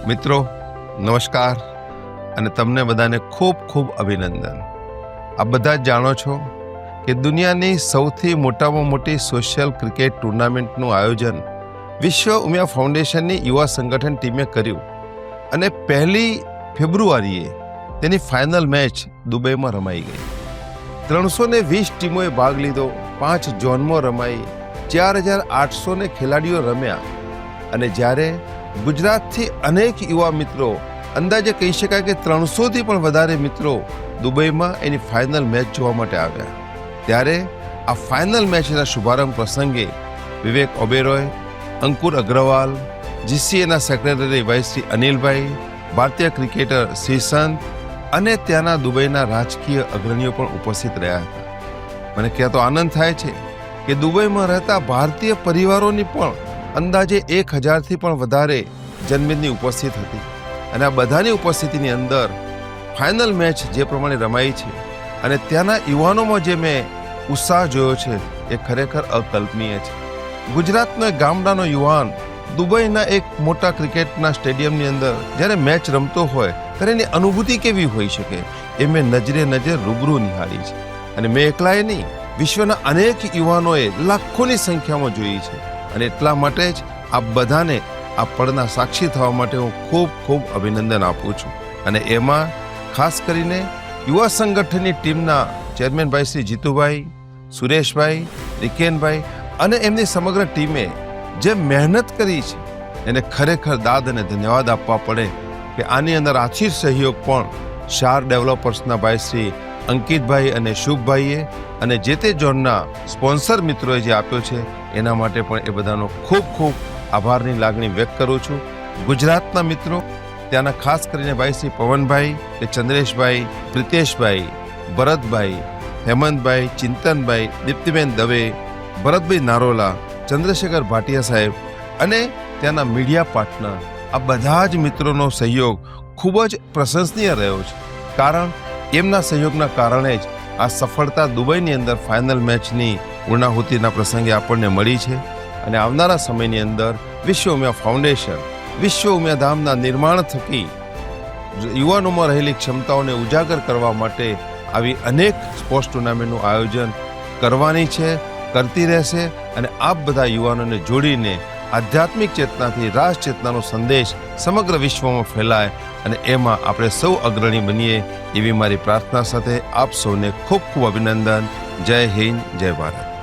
મિત્રો નમસ્કાર અને તમને બધાને ખૂબ ખૂબ અભિનંદન। આ બધા જ જાણો છો કે દુનિયાની સૌથી મોટામાં મોટી સોશિયલ ક્રિકેટ ટુર્નામેન્ટનું આયોજન વિશ્વ ઉમિયા ફાઉન્ડેશનની યુવા સંગઠન ટીમે કર્યું અને 1 ફેબ્રુઆરીએ તેની ફાઇનલ મેચ દુબઈમાં રમાઈ ગઈ। 320 ટીમોએ ભાગ લીધો, 5 ઝોનમાં રમાઈ, 4800 ખેલાડીઓ રમ્યા અને જ્યારે ગુજરાતથી અનેક યુવા મિત્રો, અંદાજે કહી શકાય કે 300થી પણ વધારે મિત્રો દુબઈમાં એની ફાઇનલ મેચ જોવા માટે આવ્યા, ત્યારે આ ફાઇનલ મેચના શુભારંભ પ્રસંગે વિવેક ઓબેરોય, અંકુર અગ્રવાલ, જીસીએના સેક્રેટરી વાઇસ શ્રી અનિલભાઈ, ભારતીય ક્રિકેટર શ્રીસંત અને ત્યાંના દુબઈના રાજકીય અગ્રણીઓ પણ ઉપસ્થિત રહ્યા હતા। મને કહેતો આનંદ થાય છે કે દુબઈમાં રહેતા ભારતીય પરિવારોની પણ અંદાજે 1000થી પણ વધારે જનમેદની ઉપસ્થિત હતી અને આ બધાની ઉપસ્થિતિની અંદર ફાઇનલ મેચ જે પ્રમાણે રમાઈ છે અને ત્યાંના યુવાનોમાં જે મેં ઉત્સાહ જોયો છે એ ખરેખર અકલ્પનીય છે। ગુજરાતનો એક ગામડાનો યુવાન દુબઈના એક મોટા ક્રિકેટના સ્ટેડિયમની અંદર જ્યારે મેચ રમતો હોય ત્યારે એની અનુભૂતિ કેવી હોઈ શકે એ મેં નજરે રૂબરૂ નિહાળી છે અને મેં એકલાએ નહીં, વિશ્વના અનેક યુવાનોએ લાખોની સંખ્યામાં જોઈ છે અને એટલા માટે જ આ બધાને આ પળના સાક્ષી થવા માટે હું ખૂબ ખૂબ અભિનંદન આપું છું। અને એમાં ખાસ કરીને યુવા સંગઠનની ટીમના ચેરમેન ભાઈ શ્રી જીતુભાઈ, સુરેશભાઈ, રિકેનભાઈ અને એમની સમગ્ર ટીમે જે મહેનત કરી છે એને ખરેખર દાદ અને ધન્યવાદ આપવા પડે કે આની અંદર આર્થિક સહયોગ પણ શાર ડેવલપર્સના ભાઈ શ્રી અંકિતભાઈ અને શુભભાઈએ અને જે તે ઝોનના સ્પોન્સર મિત્રોએ જે આપ્યો છે એના માટે પણ એ બધાનો ખૂબ ખૂબ આભારની લાગણી વ્યક્ત કરું છું। ગુજરાતના મિત્રો, ત્યાંના ખાસ કરીને ભાઈ શ્રી પવનભાઈ, કે ચંદ્રેશભાઈ, પ્રિતેશભાઈ, ભરતભાઈ, હેમંતભાઈ, ચિંતનભાઈ, દીપ્તિબેન દવે, ભરતભાઈ નારોલા, ચંદ્રશેખર ભાટિયા સાહેબ અને ત્યાંના મીડિયા પાર્ટનર, આ બધા જ મિત્રોનો સહયોગ ખૂબ જ પ્રશંસનીય રહ્યો છે, કારણ એમના સહયોગના કારણે જ આ સફળતા દુબઈની અંદર ફાઇનલ મેચની પૂર્ણાહુતિના પ્રસંગે આપણને મળી છે અને આવનારા સમયની અંદર વિશ્વ ઉમિયા ફાઉન્ડેશન વિશ્વ ઉમિયા ધામના નિર્માણ થકી યુવાનોમાં રહેલી ક્ષમતાઓને ઉજાગર કરવા માટે આવી અનેક સ્પોર્ટ્સ ટુર્નામેન્ટનું આયોજન કરવાની છે, કરતી રહેશે અને આપ બધા યુવાનોને જોડીને આધ્યાત્મિક ચેતનાથી રાષ્ટ્ર ચેતનાનો સંદેશ સમગ્ર વિશ્વમાં ફેલાય અને એમાં આપણે સૌ અગ્રણી બનીએ એવી મારી પ્રાર્થના સાથે આપ સૌને ખૂબ ખૂબ અભિનંદન। જય હિન્દ, જય ભારત।